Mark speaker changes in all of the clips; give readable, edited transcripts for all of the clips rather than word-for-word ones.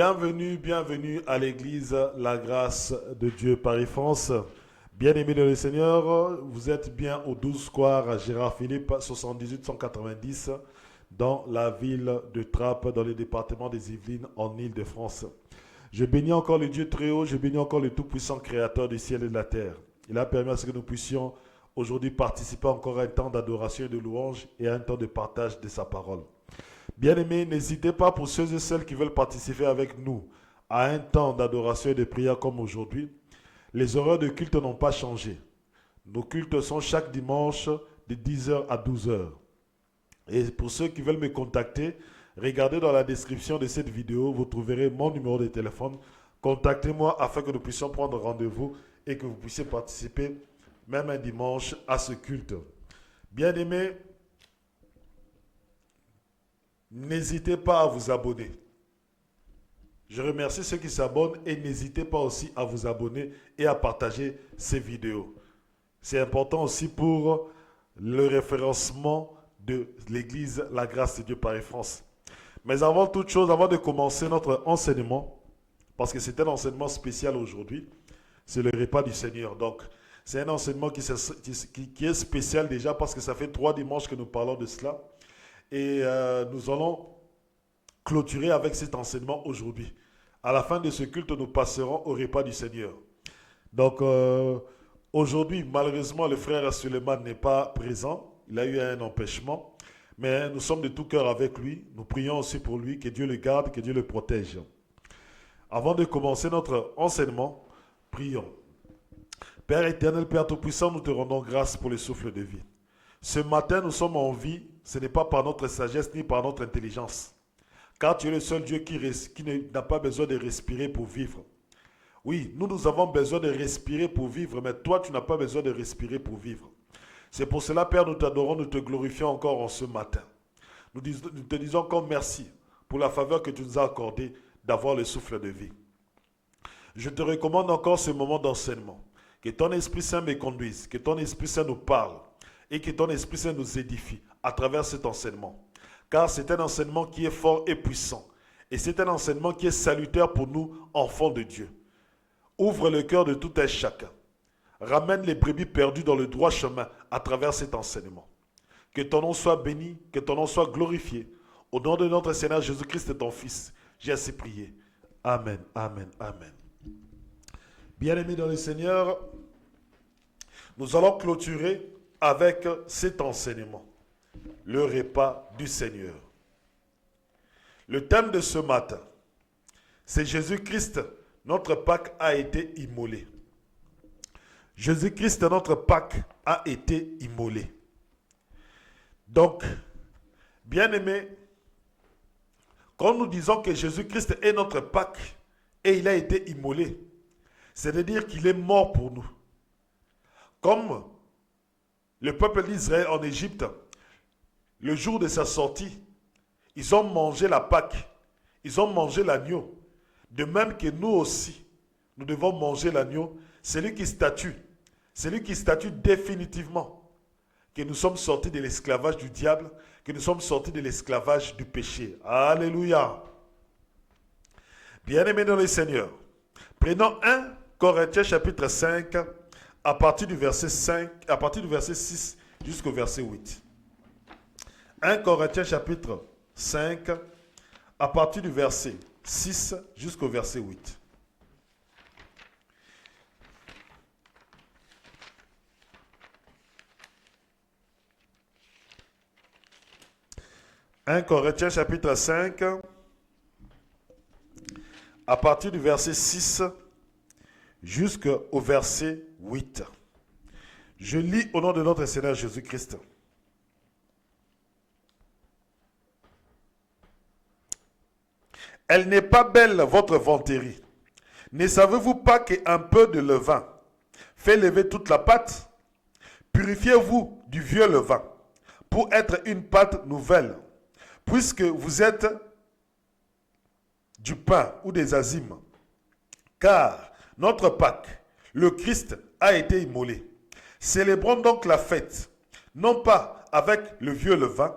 Speaker 1: Bienvenue, bienvenue à l'église La Grâce de Dieu Paris-France. Bien-aimés dans le Seigneur, vous êtes bien au 12 square Gérard Philippe, 78 190, dans la ville de Trappes, dans le département des Yvelines, en Île-de-France. Je bénis encore le Dieu très haut, je bénis encore le Tout-Puissant Créateur du ciel et de la terre. Il a permis à ce que nous puissions aujourd'hui participer encore à un temps d'adoration et de louange et à un temps de partage de sa parole. Bien-aimés, n'hésitez pas pour ceux et celles qui veulent participer avec nous à un temps d'adoration et de prière comme aujourd'hui. Les horaires de culte n'ont pas changé. Nos cultes sont chaque dimanche de 10h à 12h. Et pour ceux qui veulent me contacter, regardez dans la description de cette vidéo, vous trouverez mon numéro de téléphone. Contactez-moi afin que nous puissions prendre rendez-vous et que vous puissiez participer même un dimanche à ce culte. Bien-aimés, n'hésitez pas à vous abonner. Je remercie ceux qui s'abonnent et n'hésitez pas aussi à vous abonner et à partager ces vidéos. C'est important aussi pour le référencement de l'église La Grâce de Dieu Paris-France. Mais avant toute chose, avant de commencer notre enseignement, parce que c'est un enseignement spécial aujourd'hui, c'est le repas du Seigneur. Donc, c'est un enseignement qui est spécial déjà parce que ça fait 3 dimanches que nous parlons de cela. Et nous allons clôturer avec cet enseignement aujourd'hui. À la fin de ce culte, nous passerons au repas du Seigneur. Donc, aujourd'hui, malheureusement, le frère Suleiman n'est pas présent. Il a eu un empêchement. Mais nous sommes de tout cœur avec lui. Nous prions aussi pour lui, que Dieu le garde, que Dieu le protège. Avant de commencer notre enseignement, prions. Père éternel, Père Tout-Puissant, nous te rendons grâce pour le souffle de vie. Ce matin, nous sommes en vie. Ce n'est pas par notre sagesse ni par notre intelligence. Car tu es le seul Dieu qui n'a pas besoin de respirer pour vivre. Oui, nous avons besoin de respirer pour vivre, mais toi, tu n'as pas besoin de respirer pour vivre. C'est pour cela, Père, nous t'adorons, nous te glorifions encore en ce matin. Nous te disons encore merci pour la faveur que tu nous as accordée d'avoir le souffle de vie. Je te recommande encore ce moment d'enseignement. Que ton Esprit Saint me conduise, que ton Esprit Saint nous parle et que ton Esprit Saint nous édifie à travers cet enseignement. Car c'est un enseignement qui est fort et puissant. Et c'est un enseignement qui est salutaire pour nous, enfants de Dieu. Ouvre le cœur de tout un chacun. Ramène les brebis perdues dans le droit chemin à travers cet enseignement. Que ton nom soit béni, que ton nom soit glorifié. Au nom de notre Seigneur Jésus-Christ, ton Fils, j'ai ainsi prié. Amen, amen, amen. Bien-aimés dans le Seigneur, nous allons clôturer avec cet enseignement. Le repas du Seigneur. Le thème de ce matin, c'est Jésus-Christ, notre Pâque a été immolé. Jésus-Christ, notre Pâque a été immolé. Donc, bien-aimés, quand nous disons que Jésus-Christ est notre Pâque et il a été immolé, c'est-à-dire qu'il est mort pour nous. Comme le peuple d'Israël en Égypte, le jour de sa sortie, ils ont mangé la Pâque, ils ont mangé l'agneau. De même que nous aussi, nous devons manger l'agneau. C'est lui qui statue définitivement que nous sommes sortis de l'esclavage du diable, que nous sommes sortis de l'esclavage du péché. Alléluia. Bien-aimés dans le Seigneur, prenons 1 Corinthiens chapitre 5, à partir du verset 6 jusqu'au verset 8. 1 Corinthiens chapitre 5, à partir du verset 6 jusqu'au verset 8. « 1 Corinthiens chapitre 5, à partir du verset 6 jusqu'au verset 8. Je lis au nom de notre Seigneur Jésus-Christ. Elle n'est pas belle, votre vanterie. Ne savez-vous pas qu'un peu de levain fait lever toute la pâte? Purifiez-vous du vieux levain pour être une pâte nouvelle, puisque vous êtes du pain ou des azimes. Car notre Pâque, le Christ, a été immolé. Célébrons donc la fête, non pas avec le vieux levain,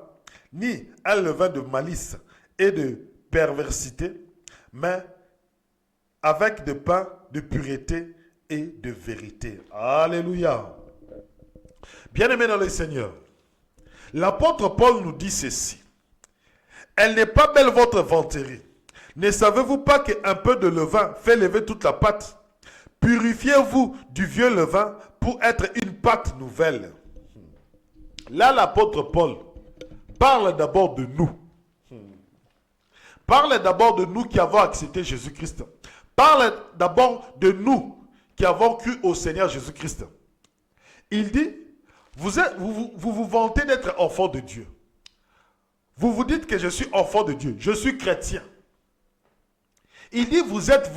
Speaker 1: ni un levain de malice et de perversité, mais avec de pain de pureté et de vérité. Alléluia. Bien-aimés dans le Seigneur, l'apôtre Paul nous dit ceci. Elle n'est pas belle votre vanterie. Ne savez-vous pas qu'un peu de levain fait lever toute la pâte? Purifiez-vous du vieux levain pour être une pâte nouvelle. Là, l'apôtre Paul parle d'abord de nous. Parle d'abord de nous qui avons accepté Jésus-Christ. Parle d'abord de nous qui avons cru au Seigneur Jésus-Christ. Il dit, vous vous vantez d'être enfant de Dieu. Vous vous dites que je suis enfant de Dieu, je suis chrétien. Il dit, vous êtes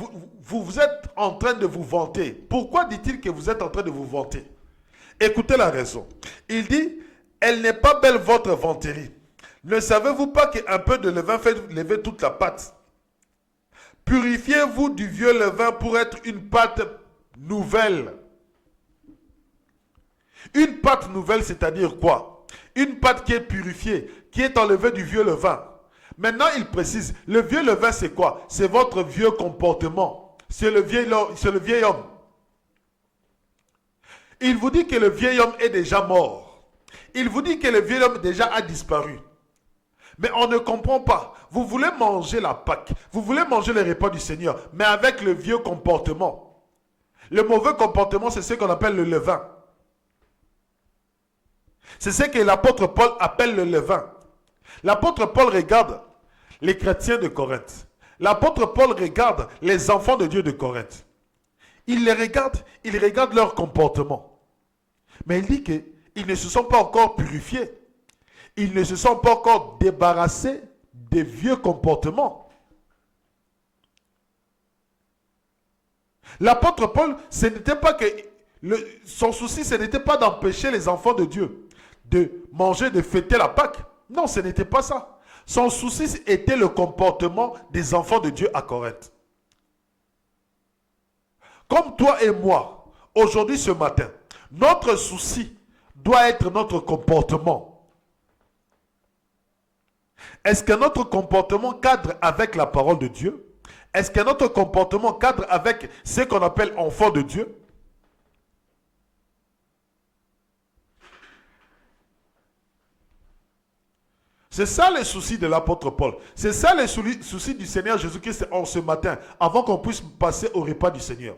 Speaker 1: en train de vous vanter. Pourquoi dit-il que vous êtes en train de vous vanter? Écoutez la raison. Il dit, elle n'est pas belle votre vanterie. Ne savez-vous pas qu'un peu de levain fait lever toute la pâte? Purifiez-vous du vieux levain pour être une pâte nouvelle. Une pâte nouvelle, c'est-à-dire quoi? Une pâte qui est purifiée, qui est enlevée du vieux levain. Maintenant, il précise, le vieux levain, c'est quoi? C'est votre vieux comportement. C'est le vieil homme. Il vous dit que le vieil homme est déjà mort. Il vous dit que le vieil homme déjà a disparu. Mais on ne comprend pas. Vous voulez manger la Pâque, vous voulez manger les repas du Seigneur, mais avec le vieux comportement. Le mauvais comportement, c'est ce qu'on appelle le levain. C'est ce que l'apôtre Paul appelle le levain. L'apôtre Paul regarde les chrétiens de Corinthe. L'apôtre Paul regarde les enfants de Dieu de Corinthe. Il les regarde, il regarde leur comportement. Mais il dit qu'ils ne se sont pas encore purifiés. Ils ne se sont pas encore débarrassés des vieux comportements. L'apôtre Paul, ce n'était pas que son souci, ce n'était pas d'empêcher les enfants de Dieu de manger, de fêter la Pâque. Non, ce n'était pas ça. Son souci était le comportement des enfants de Dieu à Corinthe. Comme toi et moi, aujourd'hui, ce matin, notre souci doit être notre comportement. Est-ce que notre comportement cadre avec la parole de Dieu? Est-ce que notre comportement cadre avec ce qu'on appelle enfant de Dieu? C'est ça le souci de l'apôtre Paul. C'est ça le souci du Seigneur Jésus-Christ en ce matin, avant qu'on puisse passer au repas du Seigneur.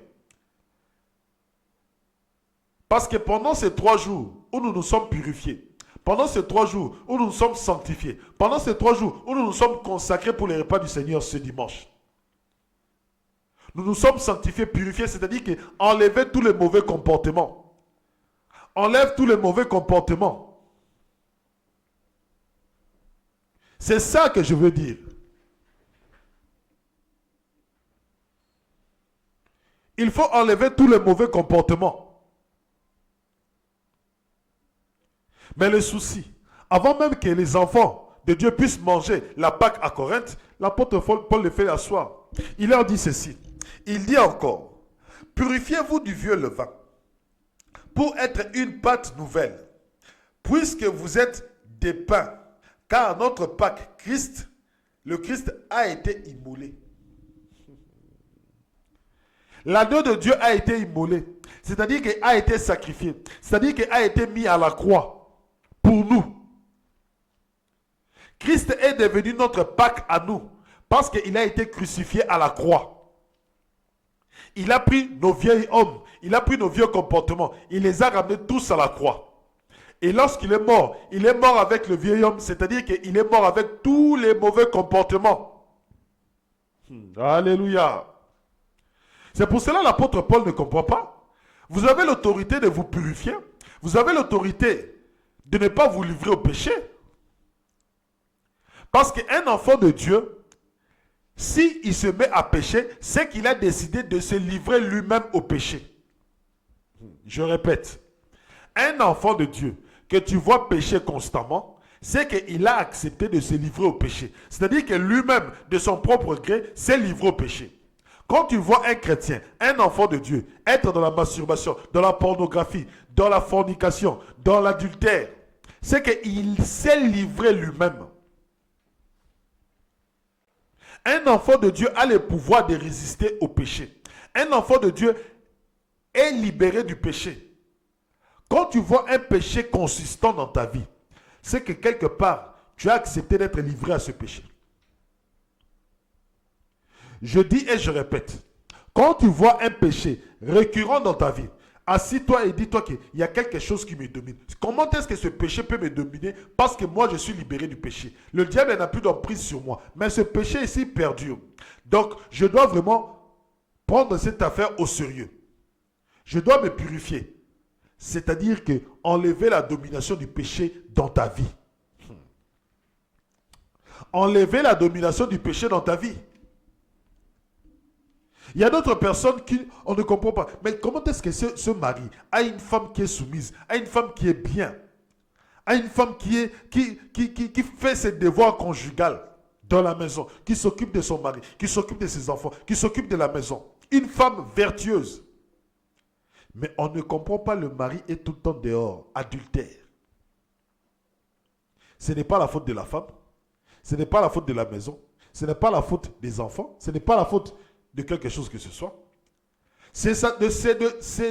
Speaker 1: Parce que pendant ces 3 jours où nous nous sommes purifiés, pendant ces 3 jours où nous nous sommes sanctifiés, pendant ces 3 jours où nous nous sommes consacrés pour les repas du Seigneur ce dimanche, nous nous sommes sanctifiés, purifiés, c'est-à-dire qu'enlever tous les mauvais comportements. Enlève tous les mauvais comportements. C'est ça que je veux dire. Il faut enlever tous les mauvais comportements. Mais le souci, avant même que les enfants de Dieu puissent manger la Pâque à Corinthe, l'apôtre Paul le fait asseoir. Il leur dit ceci. Il dit encore, purifiez-vous du vieux levain pour être une pâte nouvelle, puisque vous êtes des pains, car notre Pâque, le Christ a été immolé. L'agneau de Dieu a été immolé, c'est-à-dire qu'il a été sacrifié, c'est-à-dire qu'il a été mis à la croix pour nous. Christ est devenu notre Pâque à nous, parce qu'il a été crucifié à la croix. Il a pris nos vieils hommes, il a pris nos vieux comportements, il les a ramenés tous à la croix. Et lorsqu'il est mort avec le vieil homme, c'est-à-dire qu'il est mort avec tous les mauvais comportements. Alléluia. C'est pour cela que l'apôtre Paul ne comprend pas. Vous avez l'autorité de vous purifier, vous avez l'autorité de ne pas vous livrer au péché. Parce qu'un enfant de Dieu, s'il se met à pécher, c'est qu'il a décidé de se livrer lui-même au péché. Je répète, un enfant de Dieu que tu vois pécher constamment, c'est qu'il a accepté de se livrer au péché. C'est-à-dire que lui-même, de son propre gré, s'est livré au péché. Quand tu vois un chrétien, un enfant de Dieu, être dans la masturbation, dans la pornographie, dans la fornication, dans l'adultère, c'est qu'il s'est livré lui-même. Un enfant de Dieu a le pouvoir de résister au péché. Un enfant de Dieu est libéré du péché. Quand tu vois un péché consistant dans ta vie, c'est que quelque part, tu as accepté d'être livré à ce péché. Je dis et je répète, quand tu vois un péché récurrent dans ta vie, assis-toi et dis-toi qu'il y a quelque chose qui me domine. Comment est-ce que ce péché peut me dominer? Parce que moi, je suis libéré du péché. Le diable n'a plus d'emprise sur moi. Mais ce péché ici perdure. Donc, je dois vraiment prendre cette affaire au sérieux. Je dois me purifier. C'est-à-dire que enlever la domination du péché dans ta vie. Enlever la domination du péché dans ta vie. Il y a d'autres personnes qui, on ne comprend pas. Mais comment est-ce que ce mari a une femme qui est soumise, a une femme qui est bien, a une femme qui fait ses devoirs conjugaux dans la maison, qui s'occupe de son mari, qui s'occupe de ses enfants, qui s'occupe de la maison. Une femme vertueuse. Mais on ne comprend pas, le mari est tout le temps dehors, adultère. Ce n'est pas la faute de la femme, ce n'est pas la faute de la maison, ce n'est pas la faute des enfants, ce n'est pas la faute de quelque chose que ce soit. C'est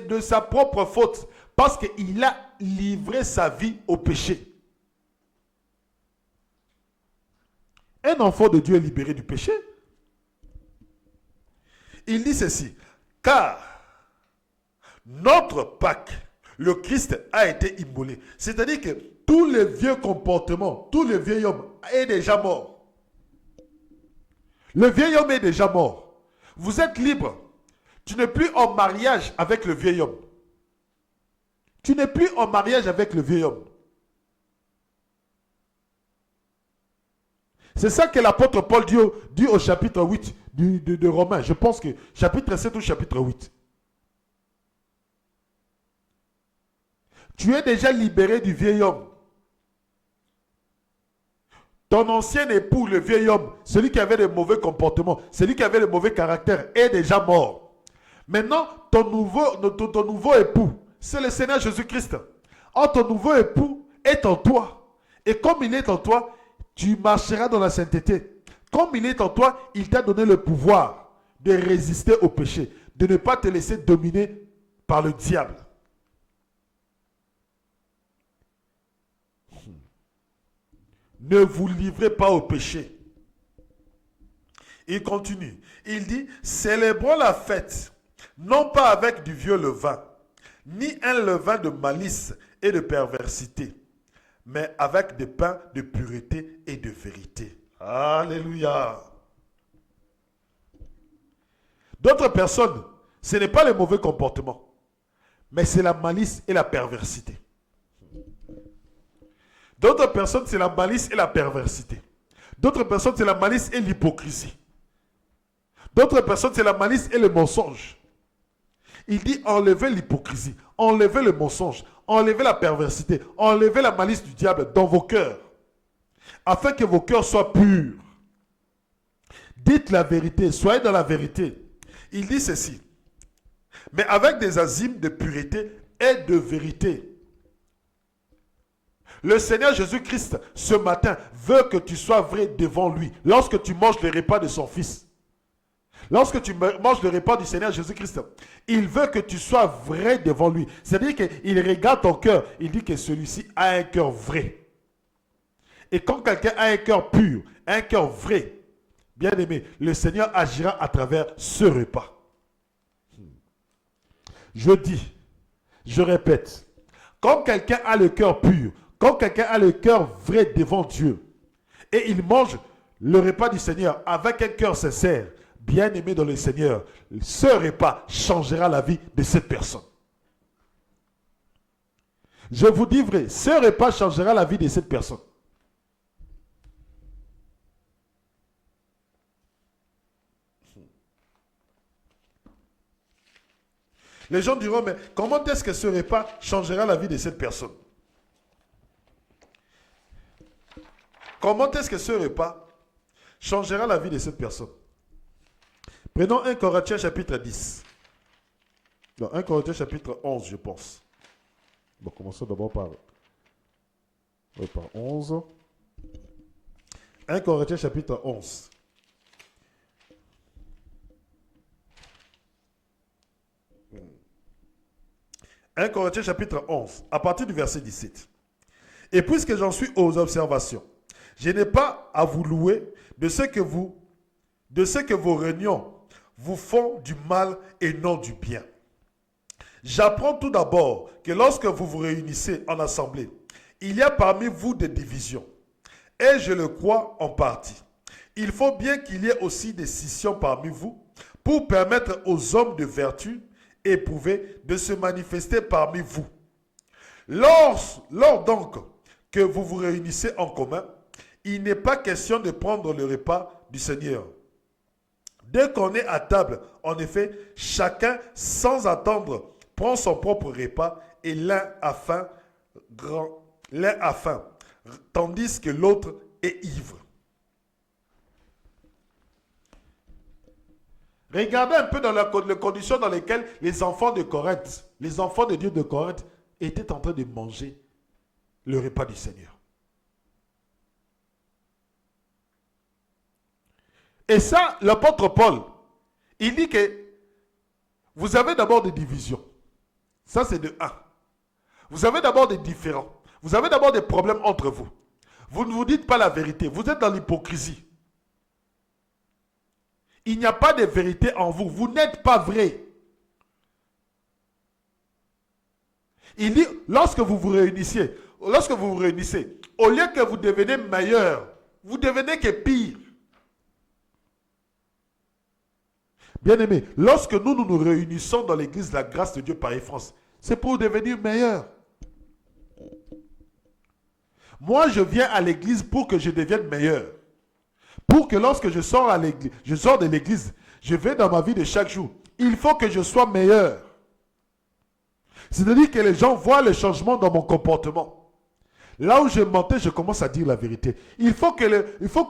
Speaker 1: de sa propre faute, parce qu'il a livré sa vie au péché. Un enfant de Dieu est libéré du péché. Il dit ceci, car notre Pâques, le Christ a été immolé. C'est-à-dire que tous les vieux comportements, tout le vieil homme est déjà mort. Le vieil homme est déjà mort. Vous êtes libre. Tu n'es plus en mariage avec le vieil homme. Tu n'es plus en mariage avec le vieil homme. C'est ça que l'apôtre Paul dit au chapitre 8 de Romains. Je pense que chapitre 7 ou chapitre 8. Tu es déjà libéré du vieil homme. Ton ancien époux, le vieil homme, celui qui avait de mauvais comportements, celui qui avait de mauvais caractère, est déjà mort. Maintenant, ton nouveau époux, c'est le Seigneur Jésus-Christ. Or, ton nouveau époux est en toi. Et comme il est en toi, tu marcheras dans la sainteté. Comme il est en toi, il t'a donné le pouvoir de résister au péché, de ne pas te laisser dominer par le diable. Ne vous livrez pas au péché. Il continue. Il dit, célébrons la fête, non pas avec du vieux levain, ni un levain de malice et de perversité, mais avec des pains de pureté et de vérité. Alléluia. D'autres personnes, ce n'est pas le mauvais comportement, mais c'est la malice et la perversité. D'autres personnes, c'est la malice et la perversité. D'autres personnes, c'est la malice et l'hypocrisie. D'autres personnes, c'est la malice et le mensonge. Il dit enlevez l'hypocrisie, enlevez le mensonge, enlevez la perversité, enlevez la malice du diable dans vos cœurs, afin que vos cœurs soient purs. Dites la vérité, soyez dans la vérité. Il dit ceci, mais avec des azimes de pureté et de vérité. Le Seigneur Jésus-Christ, ce matin, veut que tu sois vrai devant lui. Lorsque tu manges le repas de son Fils, lorsque tu manges le repas du Seigneur Jésus-Christ, il veut que tu sois vrai devant lui. C'est-à-dire qu'il regarde ton cœur, il dit que celui-ci a un cœur vrai. Et quand quelqu'un a un cœur pur, un cœur vrai, bien aimé, le Seigneur agira à travers ce repas. Je dis, je répète, quand quelqu'un a le cœur pur, quand quelqu'un a le cœur vrai devant Dieu, et il mange le repas du Seigneur avec un cœur sincère, bien aimé dans le Seigneur, ce repas changera la vie de cette personne. Je vous dis vrai, ce repas changera la vie de cette personne. Les gens diront, mais comment est-ce que ce repas changera la vie de cette personne? Comment est-ce que ce repas changera la vie de cette personne? Prenons 1 Corinthiens chapitre 10. Non, 1 Corinthiens chapitre 11, je pense. Bon, commençons d'abord par 11. 1 Corinthiens chapitre 11. 1 Corinthiens chapitre 11, à partir du verset 17. Et puisque j'en suis aux observations, je n'ai pas à vous louer de ce que vos réunions vous font du mal et non du bien. J'apprends tout d'abord que lorsque vous vous réunissez en assemblée, il y a parmi vous des divisions. Et je le crois en partie. Il faut bien qu'il y ait aussi des scissions parmi vous pour permettre aux hommes de vertu éprouvés de se manifester parmi vous. Lors donc que vous vous réunissez en commun, il n'est pas question de prendre le repas du Seigneur. Dès qu'on est à table, en effet, chacun, sans attendre, prend son propre repas et l'un a faim, tandis que l'autre est ivre. Regardez un peu dans les conditions dans lesquelles les enfants de Corinthe, les enfants de Dieu de Corinthe, étaient en train de manger le repas du Seigneur. Et ça, l'apôtre Paul, il dit que vous avez d'abord des divisions. Ça, c'est de 1. Vous avez d'abord des différends. Vous avez d'abord des problèmes entre vous. Vous ne vous dites pas la vérité. Vous êtes dans l'hypocrisie. Il n'y a pas de vérité en vous. Vous n'êtes pas vrai. Il dit, lorsque vous vous réunissez, au lieu que vous devenez meilleur, vous devenez que pire. Bien-aimés, lorsque nous réunissons dans l'église de la grâce de Dieu Paris-France, c'est pour devenir meilleur. Moi, je viens à l'église pour que je devienne meilleur. Pour que lorsque je sors de l'église, je vais dans ma vie de chaque jour. Il faut que je sois meilleur. C'est-à-dire que les gens voient le changement dans mon comportement. Là où je mentais, je commence à dire la vérité. Il faut que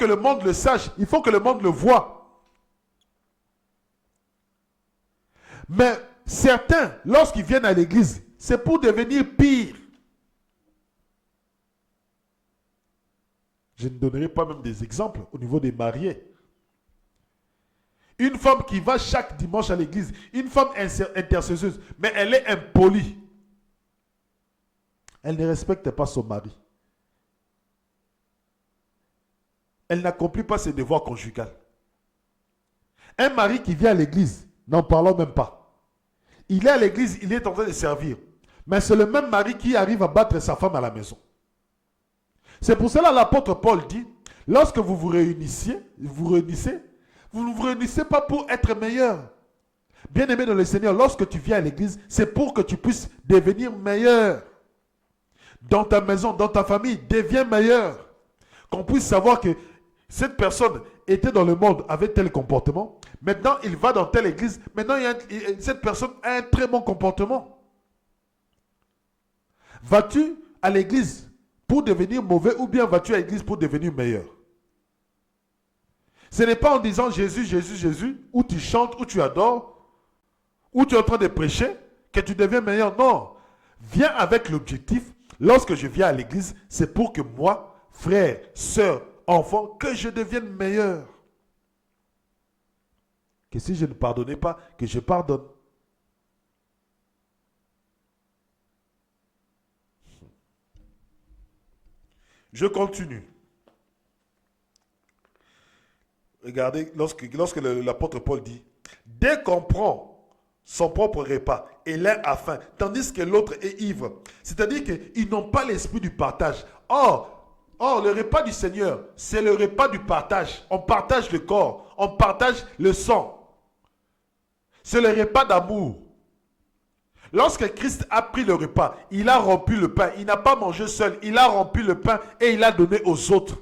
Speaker 1: le monde le sache. Il faut que le monde le voie. Mais certains, lorsqu'ils viennent à l'église, c'est pour devenir pire. Je ne donnerai pas même des exemples au niveau des mariés. Une femme qui va chaque dimanche à l'église, une femme intercesseuse, mais elle est impolie. Elle ne respecte pas son mari. Elle n'accomplit pas ses devoirs conjugaux. Un mari qui vient à l'église, n'en parlons même pas. Il est à l'église, il est en train de servir. Mais c'est le même mari qui arrive à battre sa femme à la maison. C'est pour cela que l'apôtre Paul dit, lorsque vous vous réunissez, vous ne vous réunissez pas pour être meilleur. Bien-aimé dans le Seigneur, lorsque tu viens à l'église, c'est pour que tu puisses devenir meilleur. Dans ta maison, dans ta famille, deviens meilleur. Qu'on puisse savoir que cette personne était dans le monde, avait tel comportement. Maintenant, il va dans telle église. Maintenant, cette personne a un très bon comportement. Vas-tu à l'église pour devenir mauvais ou bien vas-tu à l'église pour devenir meilleur? Ce n'est pas en disant Jésus, Jésus, Jésus, où tu chantes, où tu adores, où tu es en train de prêcher, que tu deviens meilleur. Non. Viens avec l'objectif. Lorsque je viens à l'église, c'est pour que moi, frère, soeur, enfant, que je devienne meilleur. Que si je ne pardonnais pas, que je pardonne. Je continue. Regardez, lorsque l'apôtre Paul dit, dès qu'on prend son propre repas et l'un a faim, tandis que l'autre est ivre, c'est-à-dire qu'ils n'ont pas l'esprit du partage. Or, le repas du Seigneur, c'est le repas du partage. On partage le corps, on partage le sang. C'est le repas d'amour. Lorsque Christ a pris le repas, il a rompu le pain. Il n'a pas mangé seul, il a rompu le pain et il a donné aux autres.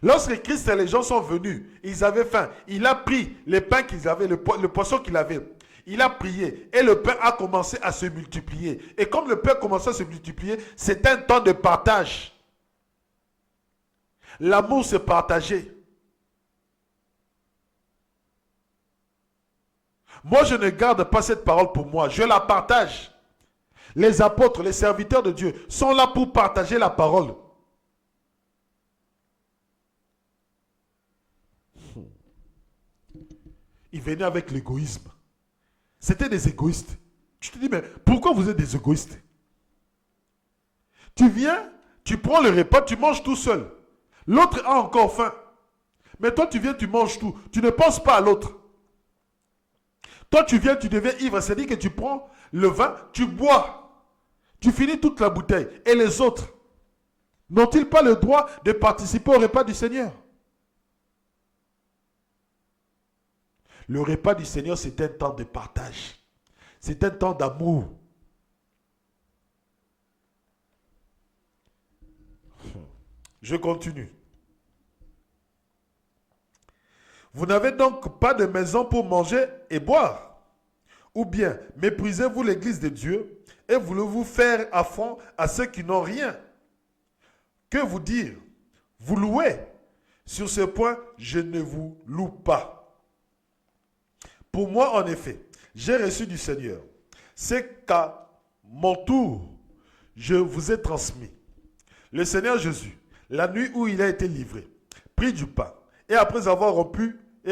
Speaker 1: Lorsque Christ et les gens sont venus, ils avaient faim. Il a pris les pains qu'ils avaient, le poisson qu'il avait. Il a prié et le pain a commencé à se multiplier. Et comme le pain a commencé à se multiplier, c'est un temps de partage. L'amour, c'est partager. Moi, je ne garde pas cette parole pour moi. Je la partage. Les apôtres, les serviteurs de Dieu sont là pour partager la parole. Ils venaient avec l'égoïsme. C'était des égoïstes. Tu te dis, mais pourquoi vous êtes des égoïstes? Tu viens, tu prends le repas, tu manges tout seul. L'autre a encore faim. Mais toi, tu viens, tu manges tout. Tu ne penses pas à l'autre. Toi, tu viens, tu deviens ivre. C'est-à-dire que tu prends le vin, tu bois. Tu finis toute la bouteille. Et les autres n'ont-ils pas le droit de participer au repas du Seigneur? Le repas du Seigneur, c'est un temps de partage. C'est un temps d'amour. Je continue. Vous n'avez donc pas de maison pour manger et boire? Ou bien méprisez-vous l'église de Dieu et voulez-vous faire affront à ceux qui n'ont rien? Que vous dire? Vous louez? Sur ce point, je ne vous loue pas. Pour moi, en effet, j'ai reçu du Seigneur. C'est qu'à mon tour, je vous ai transmis. Le Seigneur Jésus, la nuit où il a été livré, prit du pain et après avoir rompu et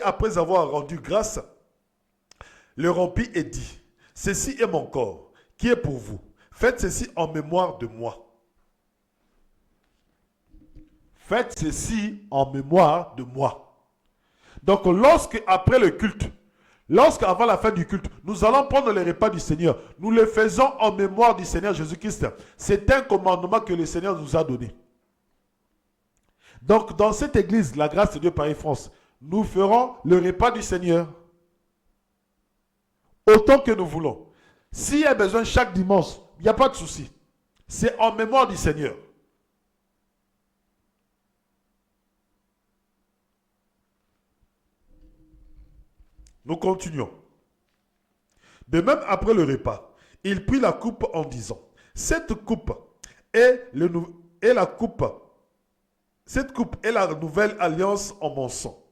Speaker 1: après avoir rendu grâce, le rompit et dit, ceci est mon corps qui est pour vous. Faites ceci en mémoire de moi. Faites ceci en mémoire de moi. Donc lorsque après le culte, lorsqu'avant la fin du culte, nous allons prendre le repas du Seigneur, nous le faisons en mémoire du Seigneur Jésus-Christ. C'est un commandement que le Seigneur nous a donné. Donc dans cette église, la grâce de Dieu Paris-France, nous ferons le repas du Seigneur autant que nous voulons. S'il y a besoin chaque dimanche, il n'y a pas de souci. C'est en mémoire du Seigneur. Nous continuons. De même, après le repas, il prit la coupe en disant, cette coupe est la nouvelle alliance en mon sang.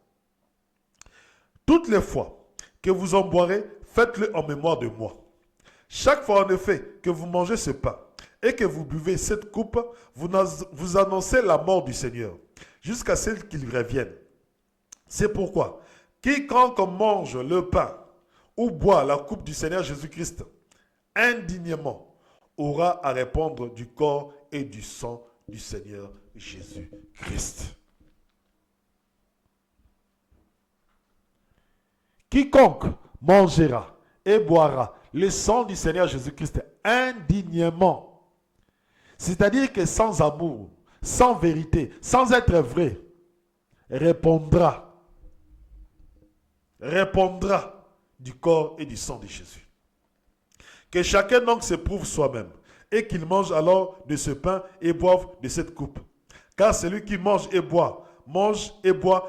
Speaker 1: Toutes les fois que vous en boirez, faites-le en mémoire de moi. Chaque fois en effet que vous mangez ce pain et que vous buvez cette coupe, vous annoncez la mort du Seigneur, jusqu'à ce qu'il revienne. C'est pourquoi, quiconque mange le pain ou boit la coupe du Seigneur Jésus-Christ indignement aura à répondre du corps et du sang du Seigneur Jésus-Christ. Quiconque mangera et boira le sang du Seigneur Jésus-Christ indignement, c'est-à-dire que sans amour, sans vérité, sans être vrai, répondra du corps et du sang de Jésus. Que chacun donc se prouve soi-même et qu'il mange alors de ce pain et boive de cette coupe. Car celui qui mange et boit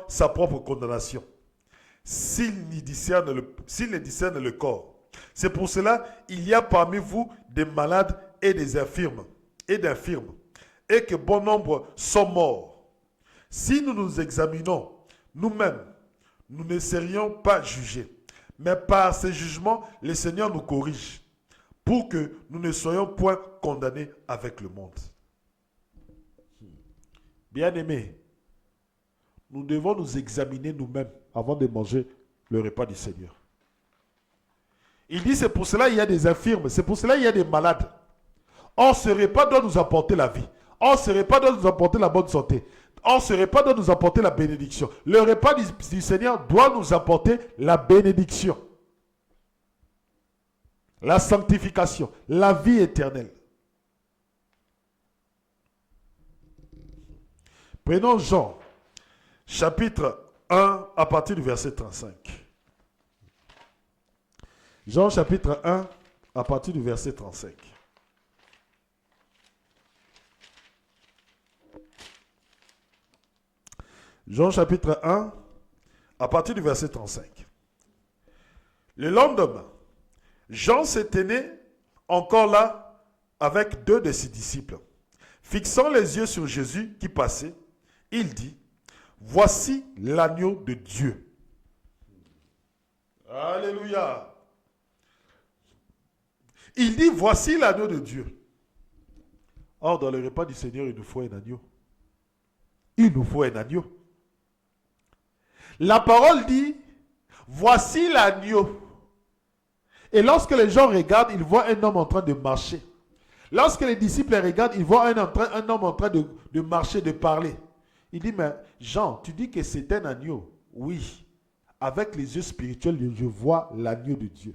Speaker 1: sa propre condamnation, s'il ne discerne le corps. C'est pour cela il y a parmi vous des malades et des infirmes, et que bon nombre sont morts. Si nous nous examinons nous-mêmes, nous ne serions pas jugés. Mais par ces jugements, le Seigneur nous corrige, pour que nous ne soyons point condamnés avec le monde. Bien-aimés, nous devons nous examiner nous-mêmes avant de manger le repas du Seigneur. Il dit, c'est pour cela qu'il y a des infirmes, c'est pour cela qu'il y a des malades. Or, ce repas doit nous apporter la vie. Or, ce repas doit nous apporter la bonne santé. Or, ce repas doit nous apporter la bénédiction. Le repas du Seigneur doit nous apporter la bénédiction, la sanctification, la vie éternelle. Prenons Jean, chapitre 1, à partir du verset 35. Jean, chapitre 1, à partir du verset 35. Jean, chapitre 1, à partir du verset 35. Le lendemain, Jean s'est tenu encore là avec deux de ses disciples. Fixant les yeux sur Jésus qui passait, il dit, « Voici l'agneau de Dieu. » Alléluia. Il dit, « Voici l'agneau de Dieu. » Or, dans le repas du Seigneur, il nous faut un agneau. Il nous faut un agneau. La parole dit, « Voici l'agneau. » Et lorsque les gens regardent, ils voient un homme en train de marcher. Lorsque les disciples regardent, ils voient un homme en train de marcher, de parler. Il dit, mais Jean, tu dis que c'est un agneau. Oui, avec les yeux spirituels, je vois l'agneau de Dieu.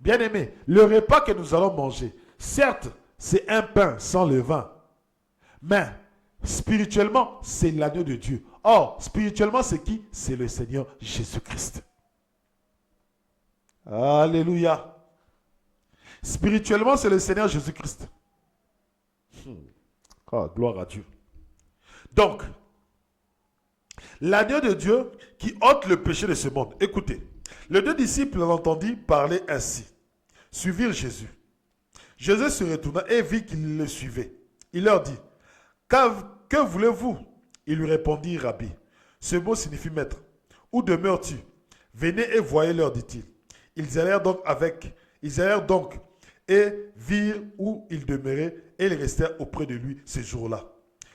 Speaker 1: Bien-aimé, le repas que nous allons manger, certes, c'est un pain sans levain. Mais spirituellement, c'est l'agneau de Dieu. Or, spirituellement, c'est qui? C'est le Seigneur Jésus-Christ. Alléluia. Spirituellement, c'est le Seigneur Jésus-Christ. Oh, gloire à Dieu. Donc, l'agneau de Dieu qui ôte le péché de ce monde. Écoutez, les deux disciples l'entendirent parler ainsi. Suivirent Jésus. Jésus se retourna et vit qu'ils le suivaient. Il leur dit, que voulez-vous? Ils lui répondirent, Rabbi. Ce mot signifie maître. Où demeures-tu? Venez et voyez, leur dit-il. Ils allèrent donc et virent où il demeurait et ils restèrent auprès de lui ce jour-là.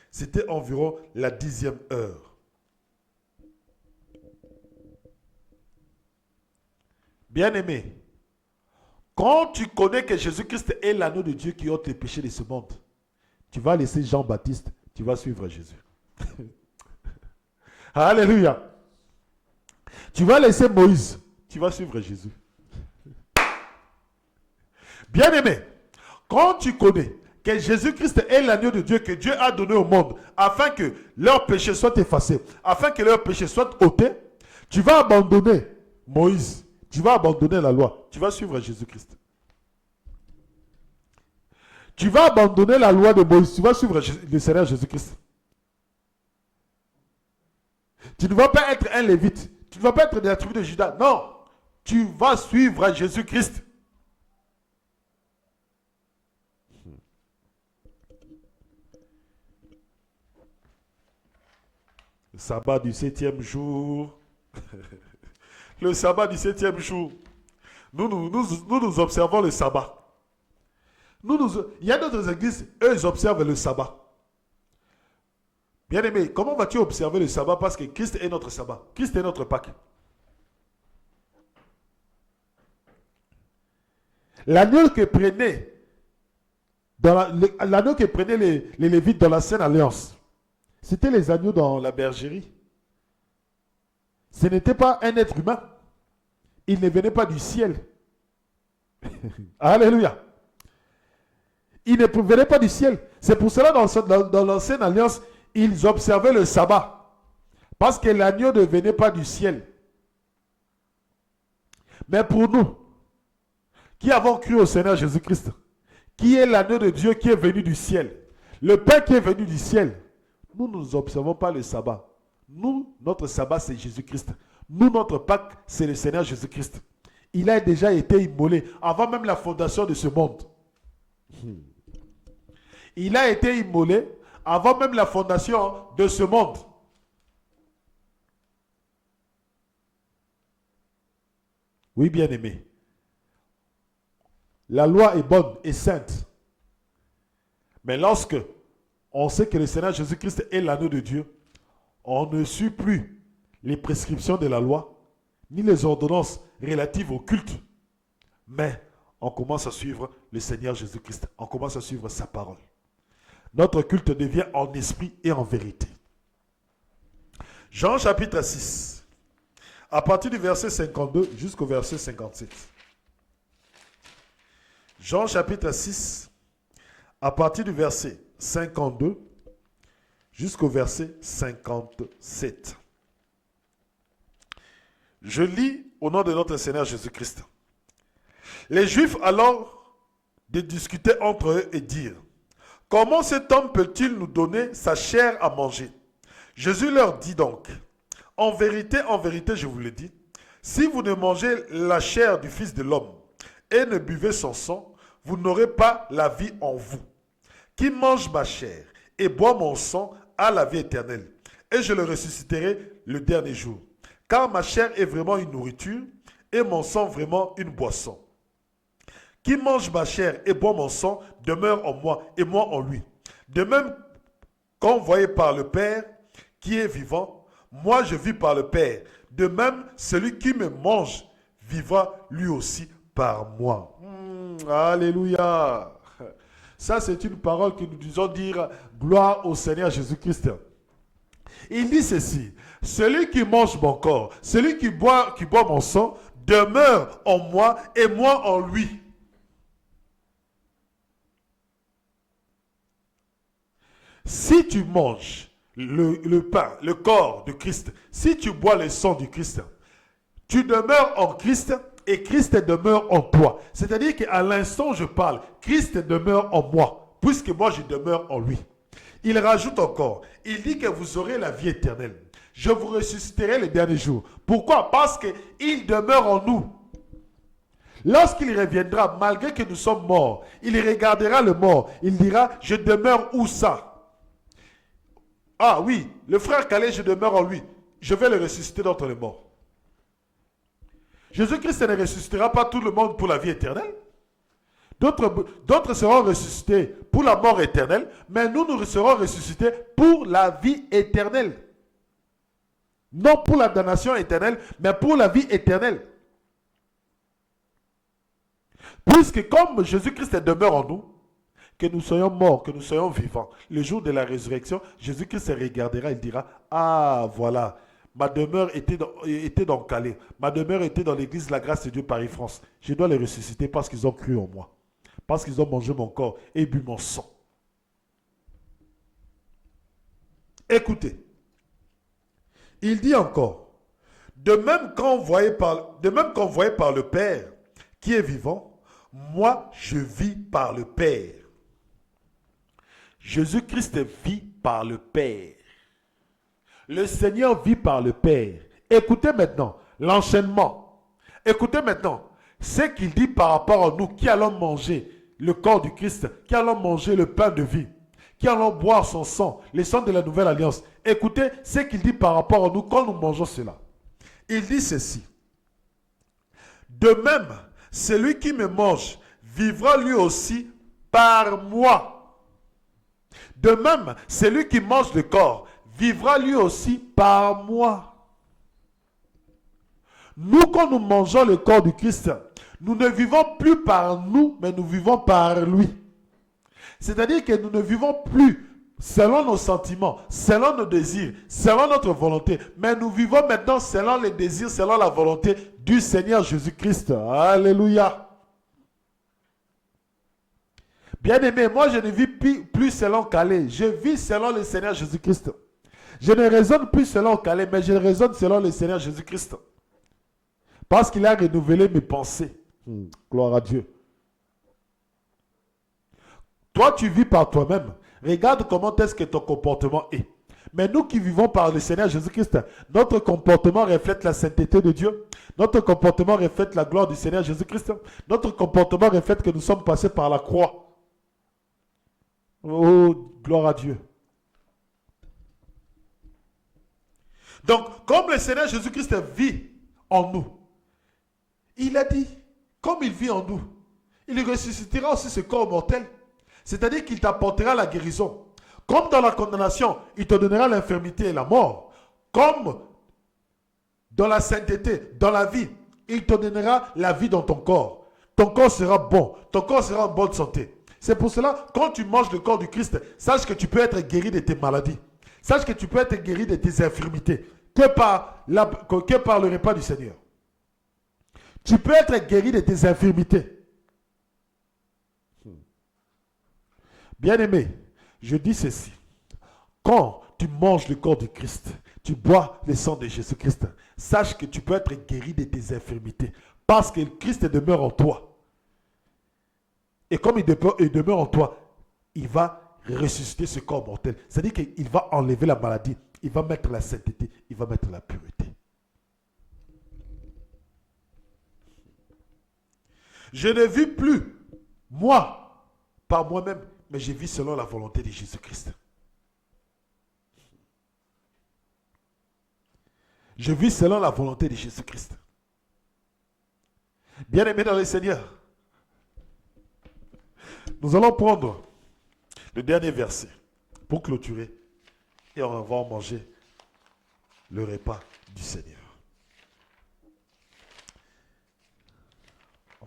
Speaker 1: C'était environ la 10e heure. Bien-aimé, quand tu connais que Jésus-Christ est l'agneau de Dieu qui ôte les péchés de ce monde, tu vas laisser Jean-Baptiste, tu vas suivre Jésus. Alléluia. Tu vas laisser Moïse, tu vas suivre Jésus. Bien-aimé, quand tu connais que Jésus-Christ est l'agneau de Dieu que Dieu a donné au monde afin que leurs péchés soient effacés, afin que leurs péchés soient ôtés, tu vas abandonner Moïse, tu vas abandonner la loi, tu vas suivre Jésus-Christ. Tu vas abandonner la loi de Moïse, tu vas suivre le Seigneur Jésus-Christ. Tu ne vas pas être un lévite, tu ne vas pas être de la tribu de Juda, non, tu vas suivre Jésus-Christ. Le sabbat du 7e jour. Le sabbat du 7e jour. Nous observons le sabbat. Il y a d'autres églises, eux, ils observent le sabbat. Bien-aimé, comment vas-tu observer le sabbat? Parce que Christ est notre sabbat. Christ est notre Pâque. L'agneau que prenaient les Lévites dans la Sainte Alliance, c'était les agneaux dans la bergerie. Ce n'était pas un être humain. Il ne venait pas du ciel. Alléluia. Il ne venait pas du ciel. C'est pour cela dans l'ancienne alliance, ils observaient le sabbat. Parce que l'agneau ne venait pas du ciel. Mais pour nous, qui avons cru au Seigneur Jésus-Christ, qui est l'agneau de Dieu qui est venu du ciel, le pain qui est venu du ciel, nous n'observons pas le sabbat. Nous, notre sabbat, c'est Jésus-Christ. Nous, notre Pâque, c'est le Seigneur Jésus-Christ. Il a déjà été immolé avant même la fondation de ce monde. Il a été immolé avant même la fondation de ce monde. Oui, bien-aimé. La loi est bonne et sainte. Mais lorsque on sait que le Seigneur Jésus-Christ est l'agneau de Dieu, on ne suit plus les prescriptions de la loi, ni les ordonnances relatives au culte, mais on commence à suivre le Seigneur Jésus-Christ, on commence à suivre sa parole. Notre culte devient en esprit et en vérité. Jean chapitre 6, à partir du verset 52 jusqu'au verset 57. Jean chapitre 6, à partir du verset 52 jusqu'au verset 57. Je lis au nom de notre Seigneur Jésus-Christ. Les Juifs alors discutaient entre eux et dirent, « Comment cet homme peut-il nous donner sa chair à manger ?» Jésus leur dit donc, « en vérité, je vous le dis, si vous ne mangez la chair du Fils de l'homme et ne buvez son sang, vous n'aurez pas la vie en vous. Qui mange ma chair et boit mon sang a la vie éternelle, et je le ressusciterai le dernier jour. Car ma chair est vraiment une nourriture, et mon sang vraiment une boisson. Qui mange ma chair et boit mon sang demeure en moi, et moi en lui. De même qu'envoyé par le Père, qui est vivant, moi je vis par le Père. De même, celui qui me mange vivra lui aussi par moi. Alléluia. Ça, c'est une parole que nous disons dire gloire au Seigneur Jésus-Christ. Il dit ceci, celui qui mange mon corps, celui qui boit mon sang, demeure en moi et moi en lui. Si tu manges le pain, le corps de Christ, si tu bois le sang du Christ, tu demeures en Christ et Christ demeure en toi. C'est-à-dire qu'à l'instant où je parle, Christ demeure en moi, puisque moi je demeure en lui. Il rajoute encore, il dit que vous aurez la vie éternelle. Je vous ressusciterai le dernier jour. Pourquoi? Parce qu'il demeure en nous. Lorsqu'il reviendra, malgré que nous sommes morts, il regardera le mort. Il dira, je demeure où ça? Ah oui, le frère Calais, je demeure en lui. Je vais le ressusciter d'entre les morts. Jésus-Christ ne ressuscitera pas tout le monde pour la vie éternelle. D'autres seront ressuscités pour la mort éternelle, mais nous serons ressuscités pour la vie éternelle. Non pour la damnation éternelle, mais pour la vie éternelle. Puisque comme Jésus-Christ demeure en nous, que nous soyons morts, que nous soyons vivants, le jour de la résurrection, Jésus-Christ se regardera, il dira, ah voilà, ma demeure était dans Calais, ma demeure était dans l'église de la grâce de Dieu Paris-France. Je dois les ressusciter parce qu'ils ont cru en moi, parce qu'ils ont mangé mon corps et bu mon sang. Écoutez, il dit encore, de même qu'envoyé par le Père qui est vivant, moi je vis par le Père. Jésus-Christ vit par le Père. Le Seigneur vit par le Père. Écoutez maintenant l'enchaînement. Écoutez maintenant ce qu'il dit par rapport à nous qui allons manger le corps du Christ, qui allons manger le pain de vie, qui allons boire son sang, le sang de la nouvelle alliance. Écoutez ce qu'il dit par rapport à nous quand nous mangeons cela. Il dit ceci. De même, celui qui me mange vivra lui aussi par moi. De même, celui qui mange le corps vivra lui aussi par moi. Nous, quand nous mangeons le corps du Christ, nous ne vivons plus par nous, mais nous vivons par lui. C'est-à-dire que nous ne vivons plus selon nos sentiments, selon nos désirs, selon notre volonté, mais nous vivons maintenant selon les désirs, selon la volonté du Seigneur Jésus-Christ. Alléluia. Bien-aimé, moi je ne vis plus selon Calais, je vis selon le Seigneur Jésus-Christ. Je ne raisonne plus selon Calais, mais je raisonne selon le Seigneur Jésus-Christ. Parce qu'il a renouvelé mes pensées. Gloire à Dieu. Toi, tu vis par toi-même. Regarde comment est-ce que ton comportement est. Mais nous qui vivons par le Seigneur Jésus-Christ, notre comportement reflète la sainteté de Dieu. Notre comportement reflète la gloire du Seigneur Jésus-Christ. Notre comportement reflète que nous sommes passés par la croix. Oh, gloire à Dieu. Donc, comme le Seigneur Jésus-Christ vit en nous, il a dit, comme il vit en nous, il ressuscitera aussi ce corps mortel. C'est-à-dire qu'il t'apportera la guérison. Comme dans la condamnation, il te donnera l'infirmité et la mort. Comme dans la sainteté, dans la vie, il te donnera la vie dans ton corps. Ton corps sera bon, ton corps sera en bonne santé. C'est pour cela, quand tu manges le corps du Christ, sache que tu peux être guéri de tes maladies. Sache que tu peux être guéri de tes infirmités. Que par le repas du Seigneur. Tu peux être guéri de tes infirmités. Bien-aimé, je dis ceci. Quand tu manges le corps du Christ, tu bois le sang de Jésus-Christ, sache que tu peux être guéri de tes infirmités. Parce que le Christ demeure en toi. Et comme il demeure en toi, il va ressusciter ce corps mortel. C'est-à-dire qu'il va enlever la maladie, il va mettre la sainteté, il va mettre la pureté. Je ne vis plus, moi, par moi-même, mais je vis selon la volonté de Jésus-Christ. Je vis selon la volonté de Jésus-Christ. Bien-aimé dans le Seigneur, nous allons prendre le dernier verset pour clôturer et on va manger le repas du Seigneur.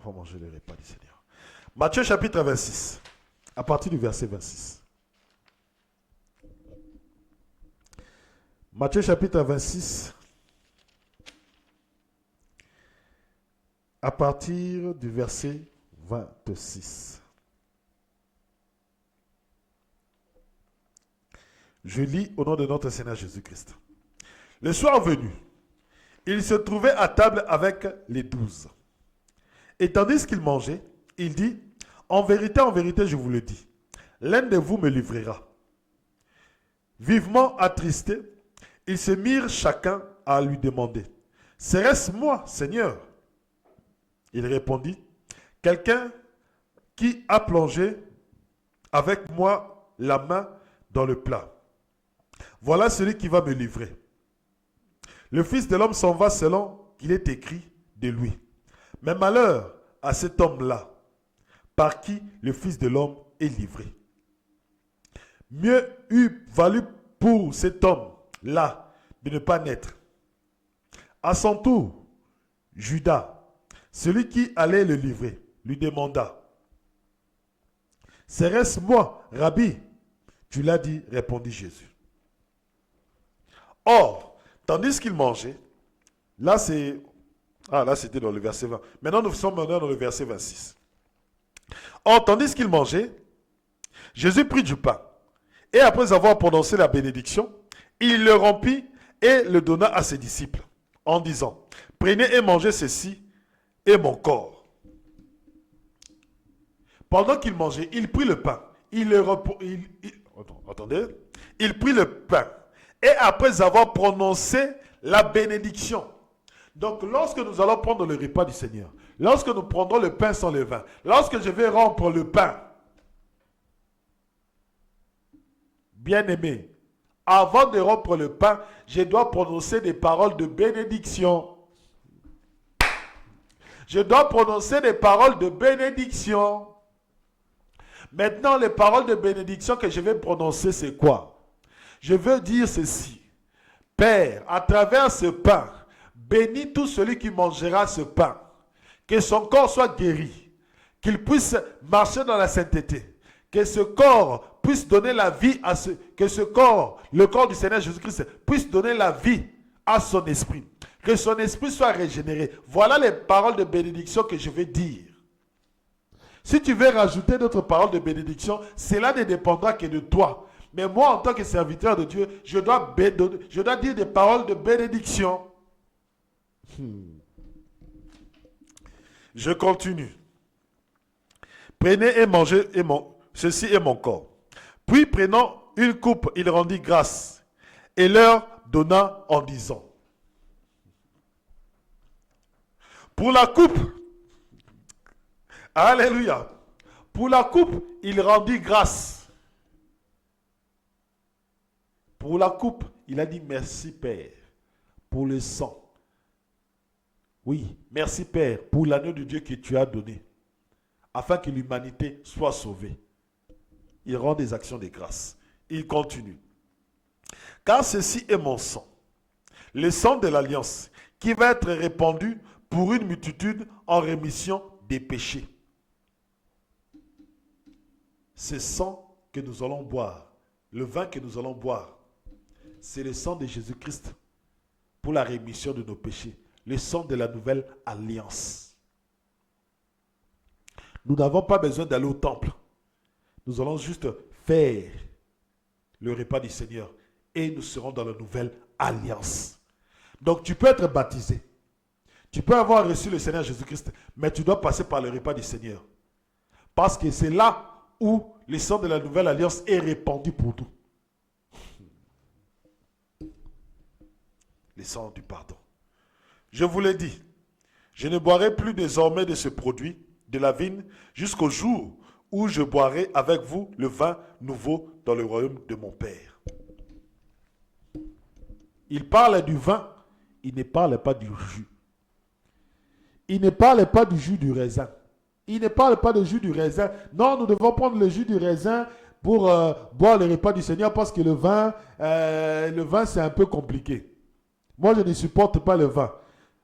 Speaker 1: On On va manger le repas du Seigneur. Matthieu chapitre 26, à partir du verset 26. Matthieu chapitre 26, à partir du verset 26. Je lis au nom de notre Seigneur Jésus-Christ. Le soir venu, il se trouvait à table avec les 12. Et tandis qu'il mangeait, il dit, en vérité, je vous le dis, l'un de vous me livrera. Vivement attristés, ils se mirent chacun à lui demander, serait-ce moi, Seigneur? Il répondit, quelqu'un qui a plongé avec moi la main dans le plat. Voilà celui qui va me livrer. Le Fils de l'homme s'en va selon qu'il est écrit de lui. Mais malheur à cet homme-là, par qui le Fils de l'homme est livré. Mieux eût valu pour cet homme-là de ne pas naître. À son tour, Judas, celui qui allait le livrer, lui demanda, « Serait-ce moi, Rabbi ?» Tu l'as dit, répondit Jésus. Or, tandis qu'il mangeait, là c'était dans le verset 20. Maintenant, nous sommes dans le verset 26. Or, tandis qu'il mangeait, Jésus prit du pain. Et après avoir prononcé la bénédiction, il le rompit et le donna à ses disciples, en disant, prenez et mangez ceci, et mon corps. Pendant qu'il mangeait, il prit le pain. Il prit le pain. Et après avoir prononcé la bénédiction. Donc, lorsque nous allons prendre le repas du Seigneur, lorsque nous prendrons le pain sans levain, lorsque je vais rompre le pain, bien-aimé, avant de rompre le pain, je dois prononcer des paroles de bénédiction. Je dois prononcer des paroles de bénédiction. Maintenant, les paroles de bénédiction que je vais prononcer, c'est quoi? Je veux dire ceci. Père, à travers ce pain, bénis tout celui qui mangera ce pain. Que son corps soit guéri. Qu'il puisse marcher dans la sainteté. Que ce corps puisse donner la vie à ce... Que ce corps, le corps du Seigneur Jésus-Christ, puisse donner la vie à son esprit. Que son esprit soit régénéré. Voilà les paroles de bénédiction que je vais dire. Si tu veux rajouter d'autres paroles de bénédiction, cela ne dépendra que de toi. Mais moi, en tant que serviteur de Dieu, je dois dire des paroles de bénédiction. Je continue. Prenez et mangez, ceci est mon corps. Puis prenant une coupe, il rendit grâce et leur donna en disant, pour la coupe, alléluia, pour la coupe, il rendit grâce. Pour la coupe, il a dit merci Père, pour le sang. Oui, merci Père, pour l'agneau de Dieu que tu as donné, afin que l'humanité soit sauvée. Il rend des actions de grâce. Il continue. Car ceci est mon sang, le sang de l'alliance, qui va être répandu pour une multitude en rémission des péchés. Ce sang que nous allons boire, le vin que nous allons boire, c'est le sang de Jésus-Christ pour la rémission de nos péchés. Le sang de la nouvelle alliance. Nous n'avons pas besoin d'aller au temple. Nous allons juste faire le repas du Seigneur et nous serons dans la nouvelle alliance. Donc tu peux être baptisé. Tu peux avoir reçu le Seigneur Jésus-Christ, mais tu dois passer par le repas du Seigneur. Parce que c'est là où le sang de la nouvelle alliance est répandu pour nous. Le sang du pardon. Je vous l'ai dit, je ne boirai plus désormais de ce produit, de la vigne, jusqu'au jour où je boirai avec vous le vin nouveau dans le royaume de mon Père. Il parle du vin, il ne parle pas du jus. Il ne parle pas du jus du raisin. Il ne parle pas du jus du raisin. Non, nous devons prendre le jus du raisin pour boire le repas du Seigneur parce que le vin c'est un peu compliqué. Moi, je ne supporte pas le vin.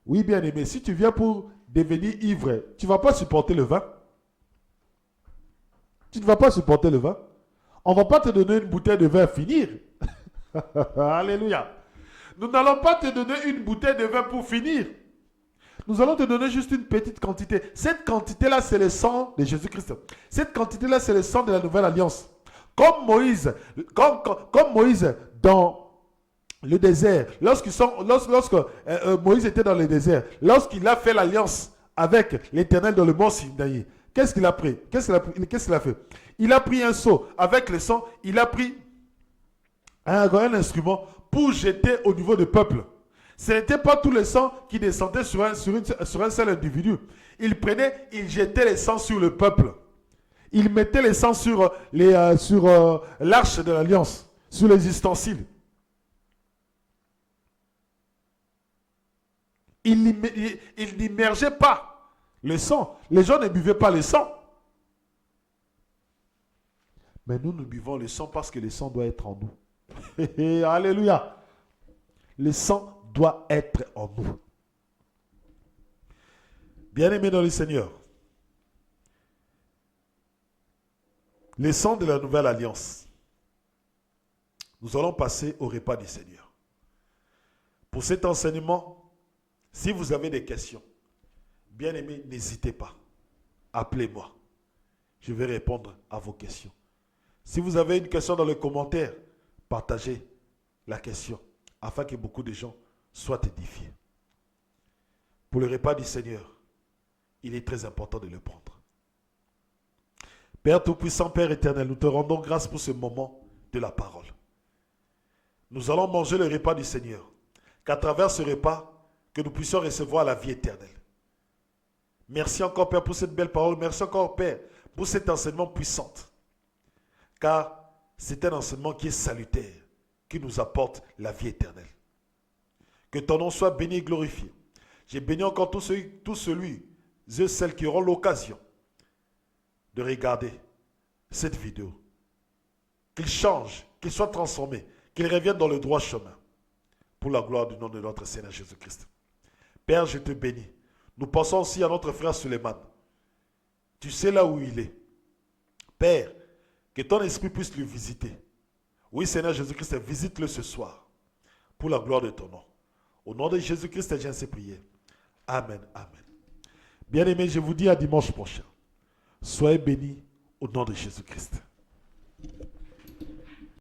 Speaker 1: Oui, bien aimé, si tu viens pour devenir ivre, tu ne vas pas supporter le vin. Tu ne vas pas supporter le vin. On ne va pas te donner une bouteille de vin à finir. Alléluia. Nous n'allons pas te donner une bouteille de vin pour finir. Nous allons te donner juste une petite quantité. Cette quantité-là, c'est le sang de Jésus-Christ. Cette quantité-là, c'est le sang de la nouvelle alliance. Comme Moïse dans le désert, lorsque Moïse était dans le désert, lorsqu'il a fait l'alliance avec l'Éternel dans le mont Sinaï, qu'est-ce qu'il a pris? Qu'est-ce qu'il a fait? Il a pris un seau avec le sang, il a pris un instrument pour jeter au niveau du peuple. Ce n'était pas tout le sang qui descendait sur un seul individu. Il prenait, il jetait le sang sur le peuple. Il mettait le sang sur l'arche de l'alliance, sur les ustensiles. Il n'immergeait pas le sang. Les gens ne buvaient pas le sang. Mais nous buvons le sang parce que le sang doit être en nous. Alléluia. Le sang doit être en nous. Bien-aimés dans le Seigneur, le sang de la nouvelle alliance, nous allons passer au repas du Seigneur. Pour cet enseignement, si vous avez des questions, bien-aimés, n'hésitez pas. Appelez-moi. Je vais répondre à vos questions. Si vous avez une question dans les commentaires, partagez la question afin que beaucoup de gens soient édifiés. Pour le repas du Seigneur, il est très important de le prendre. Père Tout-Puissant, Père éternel, nous te rendons grâce pour ce moment de la parole. Nous allons manger le repas du Seigneur. Qu'à travers ce repas, que nous puissions recevoir la vie éternelle. Merci encore, Père, pour cette belle parole. Merci encore, Père, pour cet enseignement puissant. Car c'est un enseignement qui est salutaire, qui nous apporte la vie éternelle. Que ton nom soit béni et glorifié. J'ai béni encore tous celles qui auront l'occasion de regarder cette vidéo. Qu'ils changent, qu'ils soient transformés, qu'ils reviennent dans le droit chemin. Pour la gloire du nom de notre Seigneur Jésus-Christ. Père, je te bénis. Nous pensons aussi à notre frère Suleiman. Tu sais là où il est. Père, que ton esprit puisse le visiter. Oui, Seigneur Jésus-Christ, visite-le ce soir. Pour la gloire de ton nom. Au nom de Jésus-Christ, j'ai ainsi prié. Amen, amen. Bien-aimés, je vous dis à dimanche prochain. Soyez bénis au nom de Jésus-Christ.